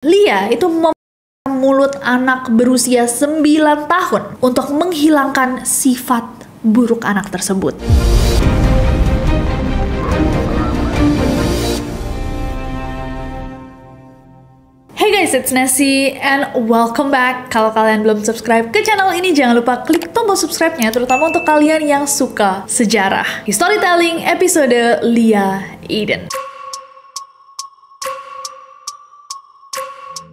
Lia itu mulut anak berusia 9 tahun untuk menghilangkan sifat buruk anak tersebut. Hey guys, it's Nessie and welcome back. Kalau kalian belum subscribe ke channel ini, jangan lupa klik tombol subscribe-nya, terutama untuk kalian yang suka sejarah. Storytelling episode Lia Aiden.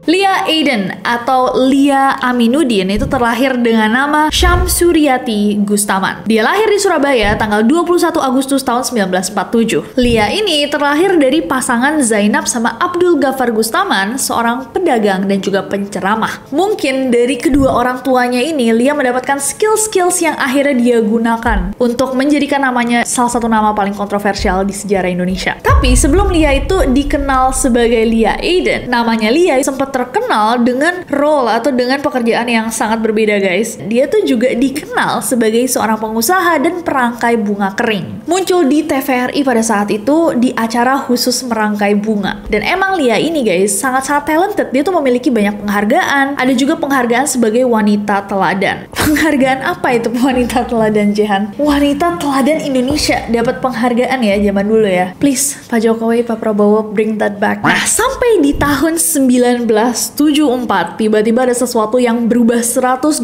Lia Aiden atau Lia Aminuddin itu terlahir dengan nama Syamsuryati Gustaman. Dia lahir di Surabaya tanggal 21 Agustus tahun 1947. Lia ini terlahir dari pasangan Zainab sama Abdul Ghaffar Gustaman, seorang pedagang dan juga penceramah. Mungkin dari kedua orang tuanya ini, Lia mendapatkan skill-skills yang akhirnya dia gunakan untuk menjadikan namanya salah satu nama paling kontroversial di sejarah Indonesia. Tapi sebelum Lia itu dikenal sebagai Lia Aiden, namanya Lia sempat terkenal dengan role atau dengan pekerjaan yang sangat berbeda guys. Dia tuh juga dikenal sebagai seorang pengusaha dan perangkai bunga kering. Muncul di TVRI pada saat itu di acara khusus merangkai bunga. Dan emang Lia ini guys sangat-sangat talented. Dia tuh memiliki banyak penghargaan. Ada juga penghargaan sebagai wanita teladan. Penghargaan apa itu wanita teladan, Jehan? Wanita teladan Indonesia dapat penghargaan ya zaman dulu ya. Please Pak Jokowi, Pak Prabowo, bring that back. Nah, sampai di tahun 1974 tiba-tiba ada sesuatu yang berubah 180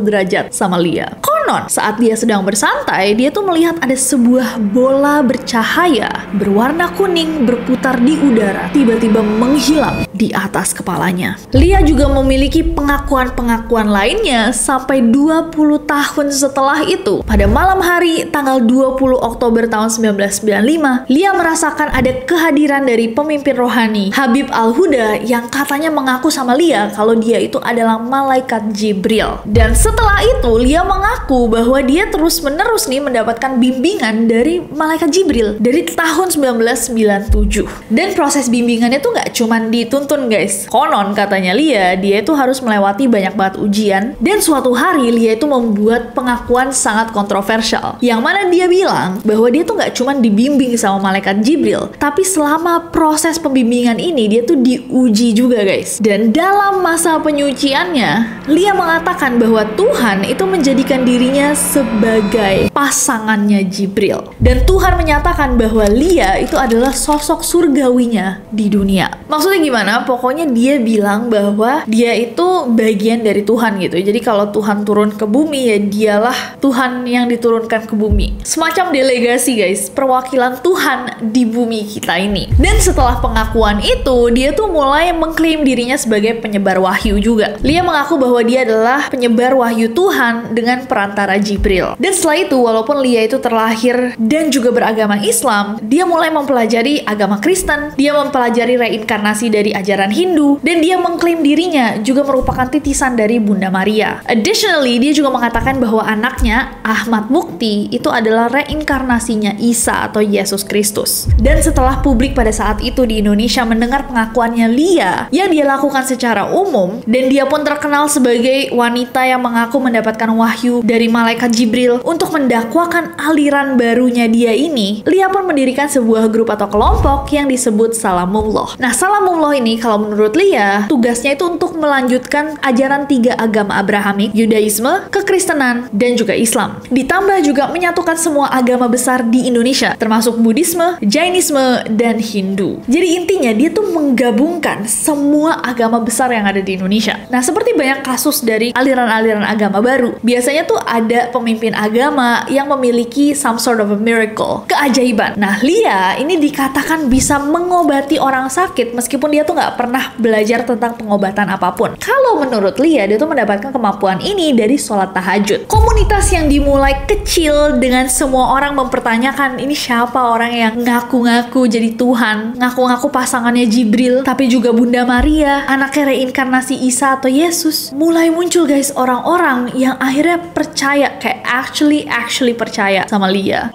derajat sama Lia. Konon saat dia sedang bersantai, dia tuh melihat ada sebuah bola bercahaya berwarna kuning berputar di udara, tiba-tiba menghilang di atas kepalanya. Lia juga memiliki pengakuan-pengakuan lainnya sampai 20 tahun setelah itu. Pada malam hari tanggal 20 Oktober tahun 1995, Lia merasakan ada kehadiran dari pemimpin rohani Habib Al-Huda yang katanya mengaku sama Lia kalau dia itu adalah malaikat Jibril. Dan setelah itu Lia mengaku bahwa dia terus-menerus nih mendapatkan bimbingan dari malaikat Jibril dari tahun 1997. Dan proses bimbingannya tuh nggak cuman dituntun guys. Konon katanya Lia, dia itu harus melewati banyak banget ujian. Dan suatu hari Lia itu membuat pengakuan sangat kontroversial, yang mana dia bilang bahwa dia tuh nggak cuman dibimbing sama malaikat Jibril, tapi selama proses pembimbingan ini dia tuh diuji juga guys. Dan dalam masa penyuciannya, Lia mengatakan bahwa Tuhan itu menjadikan dirinya sebagai pasangannya Jibril. Dan Tuhan menyatakan bahwa Lia itu adalah sosok surgawinya di dunia. Maksudnya gimana? Pokoknya dia bilang bahwa dia itu bagian dari Tuhan gitu. Jadi kalau Tuhan turun ke bumi, ya dialah Tuhan yang diturunkan ke bumi. Semacam delegasi guys, perwakilan Tuhan di bumi kita ini. Dan setelah pengakuan itu, dia tuh mulai mengklaim dirinya sebagai penyebar wahyu juga. Lia mengaku bahwa dia adalah penyebar wahyu Tuhan dengan perantara Jibril. Dan setelah itu, walaupun Lia itu terlahir dan juga beragama Islam, dia mulai mempelajari agama Kristen, dia mempelajari reinkarnasi dari ajaran Hindu, dan dia mengklaim dirinya juga merupakan titisan dari Bunda Maria. Additionally, dia juga mengatakan bahwa anaknya, Ahmad Mukti, itu adalah reinkarnasinya Isa atau Yesus Kristus. Dan setelah publik pada saat itu di Indonesia mendengar pengakuannya Lia yang dia lakukan secara umum, dan dia pun terkenal sebagai wanita yang mengaku mendapatkan wahyu dari malaikat Jibril untuk mendakwakan aliran barunya dia ini, Lia pun mendirikan sebuah grup atau kelompok yang disebut Salamullah. Nah, Salamullah ini kalau menurut Lia, tugasnya itu untuk melanjutkan ajaran 3 agama Abrahamik, Yudaisme, Kekristenan, dan juga Islam. Ditambah juga menyatukan semua agama besar di Indonesia, termasuk Buddhisme, Jainisme, dan Hindu. Jadi intinya dia tuh menggabungkan semua agama besar yang ada di Indonesia. Nah, seperti banyak kasus dari aliran-aliran agama baru, biasanya tuh ada pemimpin agama yang memiliki some sort of a miracle, keajaiban. Nah, Lia ini dikatakan bisa mengobati orang sakit meskipun dia tuh nggak pernah belajar tentang pengobatan apapun. Kalau menurut Lia, dia tuh mendapatkan kemampuan ini dari sholat tahajud. Komunitas yang dimulai kecil dengan semua orang mempertanyakan ini siapa orang yang ngaku-ngaku jadi Tuhan, ngaku-ngaku pasangannya Jibril, tapi juga Bunda Maria, anaknya reinkarnasi Isa atau Yesus. Mulai muncul guys orang-orang yang akhirnya percaya, kayak actually percaya sama Lia.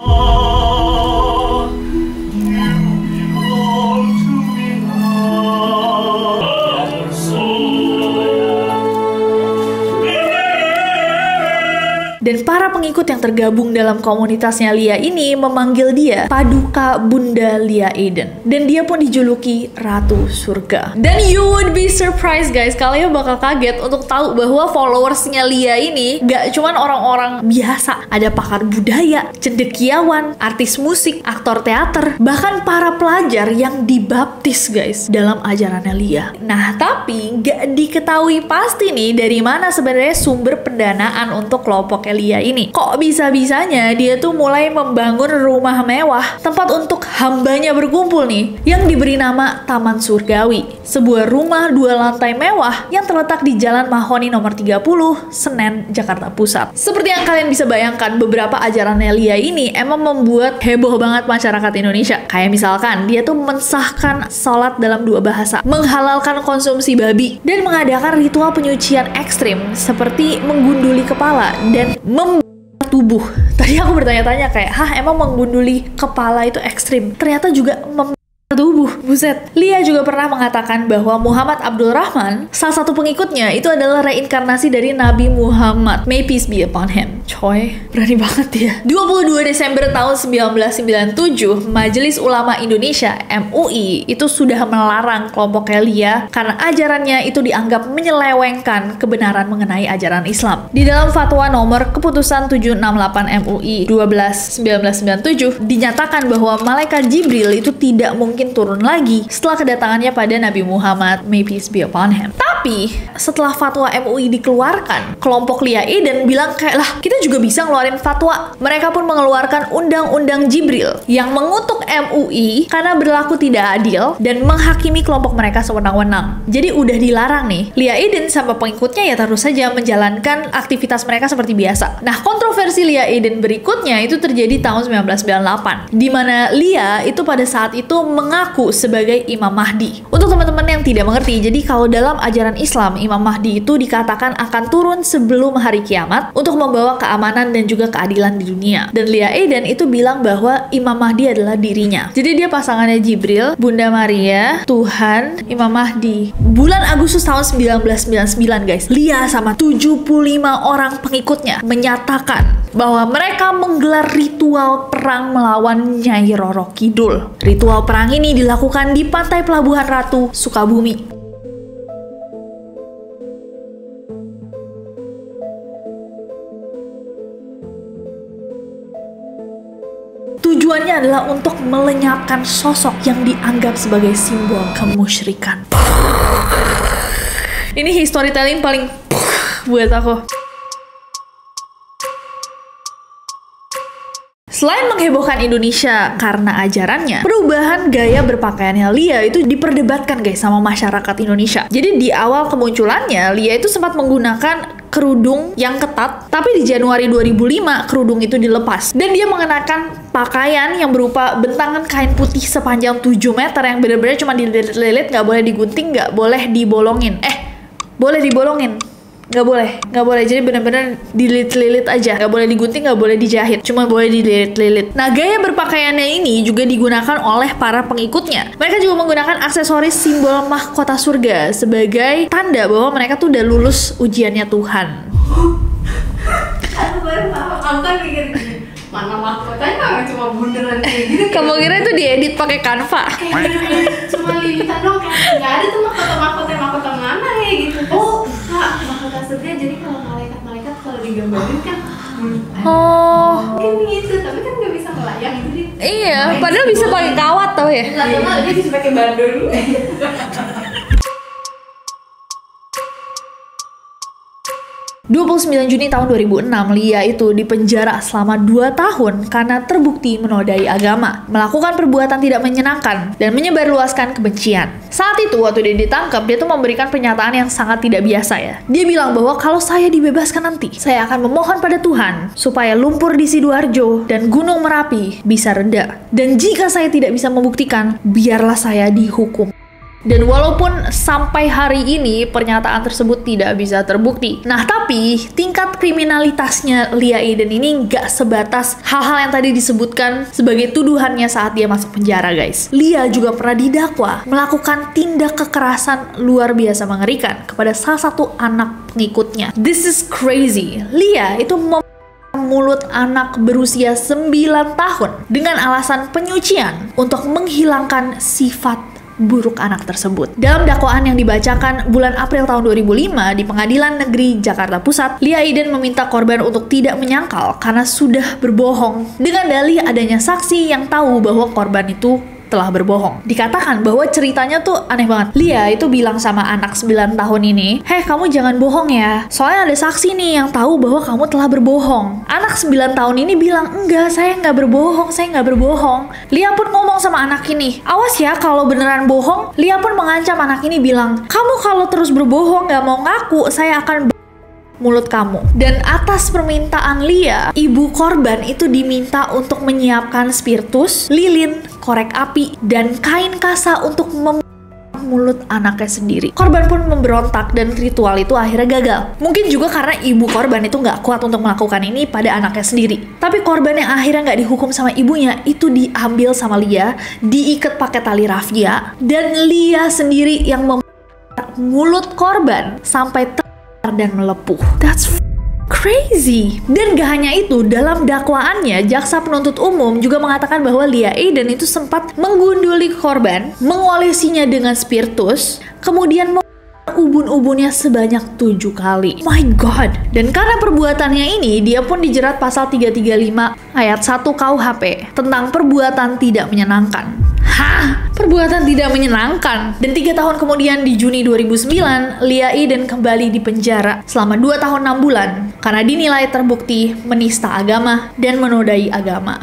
Dan para pengikut yang tergabung dalam komunitasnya Lia ini memanggil dia Paduka Bunda Lia Eden. Dan dia pun dijuluki Ratu Surga. Dan you would be surprised guys, kalian bakal kaget untuk tahu bahwa followersnya Lia ini gak cuman orang-orang biasa. Ada pakar budaya, cendekiawan, artis musik, aktor teater, bahkan para pelajar yang dibaptis guys dalam ajarannya Lia. Nah tapi gak diketahui pasti nih dari mana sebenarnya sumber pendanaan untuk kelompok Lia ini. Kok bisa-bisanya dia tuh mulai membangun rumah mewah, tempat untuk hambanya berkumpul nih, yang diberi nama Taman Surgawi. Sebuah rumah 2 lantai mewah yang terletak di Jalan Mahoni nomor 30, Senen, Jakarta Pusat. Seperti yang kalian bisa bayangkan, beberapa ajaran Lia ini emang membuat heboh banget masyarakat Indonesia. Kayak misalkan dia tuh mensahkan sholat dalam 2 bahasa, menghalalkan konsumsi babi, dan mengadakan ritual penyucian ekstrim seperti menggunduli kepala dan tubuh. Tadi aku bertanya-tanya kayak, emang menggunduli kepala itu ekstrim? Ternyata juga tubuh. Buset. Lia juga pernah mengatakan bahwa Muhammad Abdul Rahman, salah satu pengikutnya, itu adalah reinkarnasi dari Nabi Muhammad. May peace be upon him. Coy, berani banget ya. 22 Desember tahun 1997, Majelis Ulama Indonesia (MUI) itu sudah melarang kelompok Lia karena ajarannya itu dianggap menyelewengkan kebenaran mengenai ajaran Islam. Di dalam fatwa nomor keputusan 768 MUI 12/1997 dinyatakan bahwa malaikat Jibril itu tidak mungkin turun lagi setelah kedatangannya pada Nabi Muhammad, may peace be upon him. Tapi setelah fatwa MUI dikeluarkan, kelompok Lia Eden bilang kayak, lah kita juga bisa ngeluarin fatwa. Mereka pun mengeluarkan Undang-Undang Jibril yang mengutuk MUI karena berlaku tidak adil dan menghakimi kelompok mereka sewenang-wenang. Jadi udah dilarang nih, Lia Eden sama pengikutnya ya terus saja menjalankan aktivitas mereka seperti biasa. Nah, kontroversi Lia Eden berikutnya itu terjadi tahun 1998, di mana Lia itu pada saat itu mengaku sebagai Imam Mahdi. Untuk teman-teman yang tidak mengerti, jadi kalau dalam ajaran Islam, Imam Mahdi itu dikatakan akan turun sebelum hari kiamat untuk membawa keamanan dan juga keadilan di dunia. Dan Lia Eden itu bilang bahwa Imam Mahdi adalah dirinya. Jadi dia pasangannya Jibril, Bunda Maria, Tuhan, Imam Mahdi. Bulan Agustus tahun 1999 guys, Lia sama 75 orang pengikutnya menyatakan bahwa mereka menggelar ritual perang melawan Nyai Roro Kidul. Ritual perang ini dilakukan di pantai Pelabuhan Ratu, Sukabumi. Tujuannya adalah untuk melenyapkan sosok yang dianggap sebagai simbol kemusyrikan. Ini storytelling paling buat aku. Selain menghebohkan Indonesia karena ajarannya, perubahan gaya berpakaiannya Lia itu diperdebatkan guys sama masyarakat Indonesia. Jadi di awal kemunculannya, Lia itu sempat menggunakan kerudung yang ketat, tapi di Januari 2005 kerudung itu dilepas. Dan dia mengenakan pakaian yang berupa bentangan kain putih sepanjang 7 meter yang benar-benar cuma dililit-lilit, nggak boleh digunting, nggak boleh dibolongin. Boleh dibolongin. Nggak boleh, jadi benar-benar dililit-lilit aja, nggak boleh digunting, nggak boleh dijahit, cuma boleh dililit-lilit. Nah, gaya berpakaiannya ini juga digunakan oleh para pengikutnya. Mereka juga menggunakan aksesoris simbol mahkota surga sebagai tanda bahwa mereka tuh udah lulus ujiannya Tuhan. Aku baru paham, aku kan mikir mana mahkotanya cuma bundelan kayak gitu. Kamu kira itu diedit pakai Canva? Kayak cuma lilitan doang, kayak nggak ada tuh mahkota mana kayak gitu. Oh, Kak, mahkota surga. Jadi kalau malaikat kalau digambarin kan mungkin gitu, tapi kan nggak bisa melayang gitu. Iya, padahal bisa pakai kawat tau ya. Dia bisa pakai bandul. 29 Juni tahun 2006, Lia itu dipenjara selama 2 tahun karena terbukti menodai agama, melakukan perbuatan tidak menyenangkan, dan menyebarluaskan kebencian. Saat itu, waktu dia ditangkap, dia tuh memberikan pernyataan yang sangat tidak biasa ya. Dia bilang bahwa kalau saya dibebaskan nanti, saya akan memohon pada Tuhan supaya lumpur di Sidoarjo dan Gunung Merapi bisa reda. Dan jika saya tidak bisa membuktikan, biarlah saya dihukum. Dan walaupun sampai hari ini pernyataan tersebut tidak bisa terbukti. Nah, tapi tingkat kriminalitasnya Lia Eden ini nggak sebatas hal-hal yang tadi disebutkan sebagai tuduhannya saat dia masuk penjara, guys. Lia juga pernah didakwa melakukan tindak kekerasan luar biasa mengerikan kepada salah satu anak pengikutnya. This is crazy. Lia itu mulut anak berusia 9 tahun dengan alasan penyucian untuk menghilangkan sifat buruk anak tersebut. Dalam dakwaan yang dibacakan bulan April tahun 2005 di Pengadilan Negeri Jakarta Pusat, Lia Aiden meminta korban untuk tidak menyangkal karena sudah berbohong dengan dalih adanya saksi yang tahu bahwa korban itu telah berbohong. Dikatakan bahwa ceritanya tuh aneh banget. Lia itu bilang sama anak 9 tahun ini, "Hei, kamu jangan bohong ya. Soalnya ada saksi nih yang tahu bahwa kamu telah berbohong." Anak 9 tahun ini bilang, "Enggak, saya nggak berbohong, saya nggak berbohong." Lia pun ngomong sama anak ini, "Awas ya kalau beneran bohong." Lia pun mengancam anak ini bilang, "Kamu kalau terus berbohong nggak mau ngaku, saya akan mulut kamu." Dan atas permintaan Lia, ibu korban itu diminta untuk menyiapkan spiritus, lilin, korek api, dan kain kasa untuk mulut anaknya sendiri. Korban pun memberontak dan ritual itu akhirnya gagal. Mungkin juga karena ibu korban itu nggak kuat untuk melakukan ini pada anaknya sendiri. Tapi korban yang akhirnya nggak dihukum sama ibunya itu diambil sama Lia, diikat pakai tali rafia, dan Lia sendiri yang mulut korban sampai dan melepuh. That's crazy. Dan gak hanya itu, dalam dakwaannya, jaksa penuntut umum juga mengatakan bahwa Lia Aiden itu sempat menggunduli korban, mengolesinya dengan spiritus, kemudian ubun-ubunnya sebanyak 7 kali. My God. Dan karena perbuatannya ini, dia pun dijerat pasal 335 ayat 1 KUHP tentang perbuatan tidak menyenangkan. Hah? Perbuatan tidak menyenangkan. Dan 3 tahun kemudian di Juni 2009, Lia Aiden kembali di penjara selama 2 tahun 6 bulan karena dinilai terbukti menista agama dan menodai agama.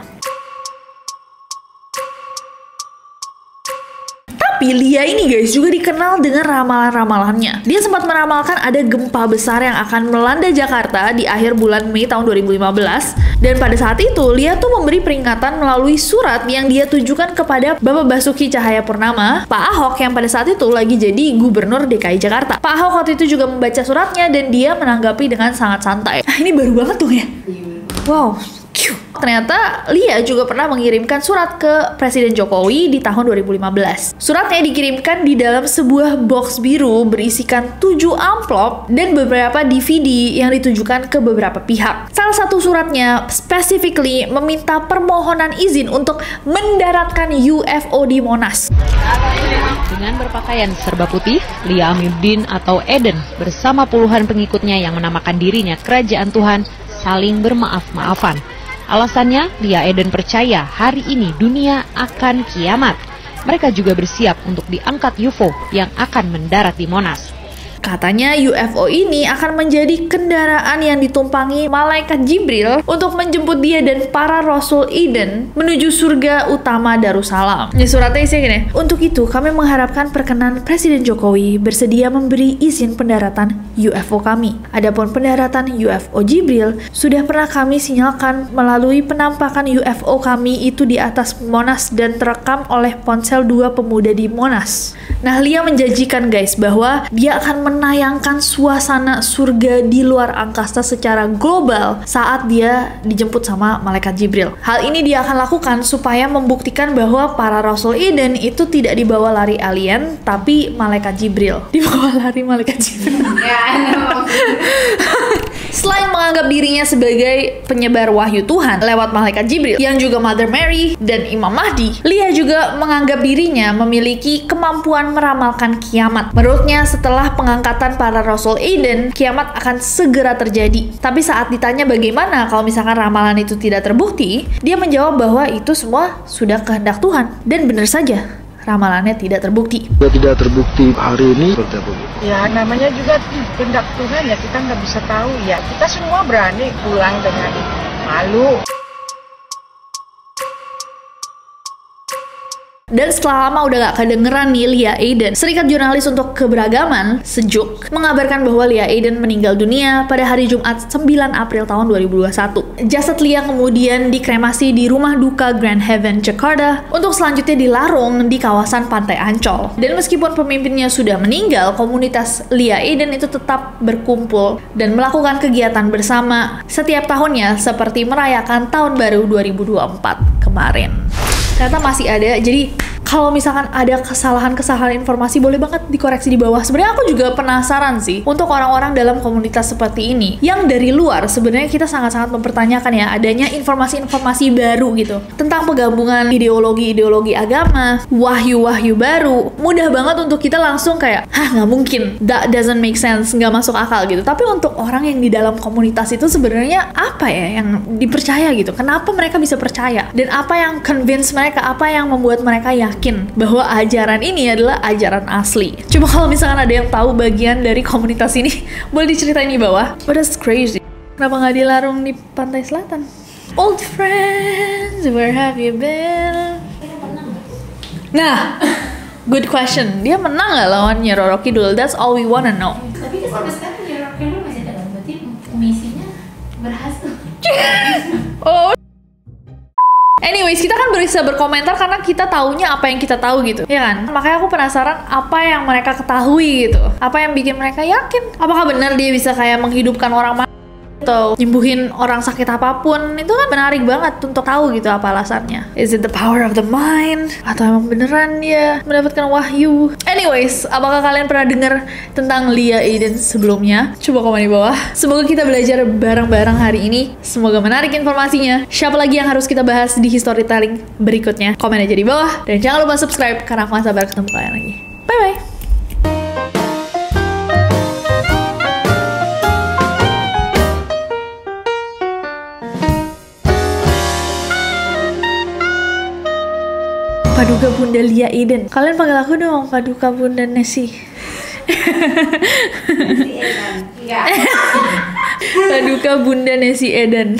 Tapi Lia ini guys juga dikenal dengan ramalan-ramalannya. Dia sempat meramalkan ada gempa besar yang akan melanda Jakarta di akhir bulan Mei tahun 2015. Dan pada saat itu, Lia tuh memberi peringatan melalui surat yang dia tujukan kepada Bapak Basuki Cahayapurnama, Pak Ahok yang pada saat itu lagi jadi Gubernur DKI Jakarta. Pak Ahok waktu itu juga membaca suratnya dan dia menanggapi dengan sangat santai. Ini baru banget tuh ya. Wow. Ternyata Lia juga pernah mengirimkan surat ke Presiden Jokowi di tahun 2015. Suratnya dikirimkan di dalam sebuah box biru berisikan 7 amplop dan beberapa DVD yang ditujukan ke beberapa pihak. Salah satu suratnya specifically meminta permohonan izin untuk mendaratkan UFO di Monas. Dengan berpakaian serba putih, Lia Aminuddin atau Aiden bersama puluhan pengikutnya yang menamakan dirinya Kerajaan Tuhan saling bermaaf-maafan. Alasannya, Lia Aiden percaya hari ini dunia akan kiamat. Mereka juga bersiap untuk diangkat UFO yang akan mendarat di Monas. Katanya UFO ini akan menjadi kendaraan yang ditumpangi malaikat Jibril untuk menjemput dia dan para Rasul Aiden menuju surga utama Darussalam. Ini suratnya isinya gini, "Untuk itu kami mengharapkan perkenan Presiden Jokowi bersedia memberi izin pendaratan UFO kami. Adapun pendaratan UFO Jibril sudah pernah kami sinyalkan melalui penampakan UFO kami itu di atas Monas dan terekam oleh ponsel 2 pemuda di Monas." Nah, Lia menjanjikan guys bahwa dia akan menayangkan suasana surga di luar angkasa secara global saat dia dijemput sama malaikat Jibril. Hal ini dia akan lakukan supaya membuktikan bahwa para Rasul Aiden itu tidak dibawa lari alien, tapi malaikat Jibril. Dibawa lari malaikat Jibril. Selain menganggap dirinya sebagai penyebar wahyu Tuhan lewat malaikat Jibril, yang juga Mother Mary dan Imam Mahdi, Lia juga menganggap dirinya memiliki kemampuan meramalkan kiamat. Menurutnya, setelah pengangkatan para Rasul Aiden, kiamat akan segera terjadi. Tapi saat ditanya bagaimana kalau misalkan ramalan itu tidak terbukti, dia menjawab bahwa itu semua sudah kehendak Tuhan. Dan benar saja, ramalannya tidak terbukti. Tidak terbukti hari ini. Ya namanya juga kehendak Tuhan ya, kita nggak bisa tahu ya. Kita semua berani pulang dengan malu. Dan setelah lama udah gak kedengeran nih Lia Aiden, Serikat Jurnalis untuk Keberagaman, Sejuk, mengabarkan bahwa Lia Aiden meninggal dunia pada hari Jumat 9 April tahun 2021. Jasad Lia kemudian dikremasi di rumah duka Grand Haven, Jakarta, untuk selanjutnya dilarung di kawasan Pantai Ancol. Dan meskipun pemimpinnya sudah meninggal, komunitas Lia Aiden itu tetap berkumpul dan melakukan kegiatan bersama setiap tahunnya seperti merayakan Tahun Baru 2024 kemarin. Ternyata masih ada, jadi Kalau misalkan ada kesalahan-kesalahan informasi, boleh banget dikoreksi di bawah. Sebenarnya aku juga penasaran sih untuk orang-orang dalam komunitas seperti ini yang dari luar sebenarnya kita sangat-sangat mempertanyakan ya adanya informasi-informasi baru gitu tentang penggabungan ideologi-ideologi agama, wahyu-wahyu baru. Mudah banget untuk kita langsung kayak, hah nggak mungkin, that doesn't make sense, nggak masuk akal gitu. Tapi untuk orang yang di dalam komunitas itu sebenarnya apa ya yang dipercaya gitu? Kenapa mereka bisa percaya? Dan apa yang convince mereka? Apa yang membuat mereka yakin bahwa ajaran ini adalah ajaran asli? Cuma kalau misalkan ada yang tahu bagian dari komunitas ini, boleh diceritain di bawah. But that's crazy. Kenapa nggak dilarung di pantai selatan? Old friends, where have you been? Nah, good question. Dia menang nggak lawan Nyi Roro Kidul? That's all we wanna know. Tapi kan sampai sekarang Nyi Roro Kidul masih ada, berarti misinya berhasil. Oh. Anyways, kita kan bisa berkomentar karena kita taunya apa yang kita tahu gitu, ya kan? Makanya aku penasaran apa yang mereka ketahui gitu. Apa yang bikin mereka yakin? Apakah benar dia bisa kayak menghidupkan orang mati atau nyembuhin orang sakit apapun? Itu kan menarik banget untuk tahu gitu apa alasannya. Is it the power of the mind? Atau emang beneran dia mendapatkan wahyu? Anyways, apakah kalian pernah dengar tentang Lia Eden sebelumnya? Coba komen di bawah. Semoga kita belajar bareng-bareng hari ini. Semoga menarik informasinya. Siapa lagi yang harus kita bahas di Historytelling berikutnya? Komen aja di bawah. Dan jangan lupa subscribe karena aku gak sabar ketemu kalian lagi. Bye-bye. Paduka Bunda Lia Eden. Kalian panggil aku dong Paduka Bunda Nesi. Paduka Bunda Nesi Eden.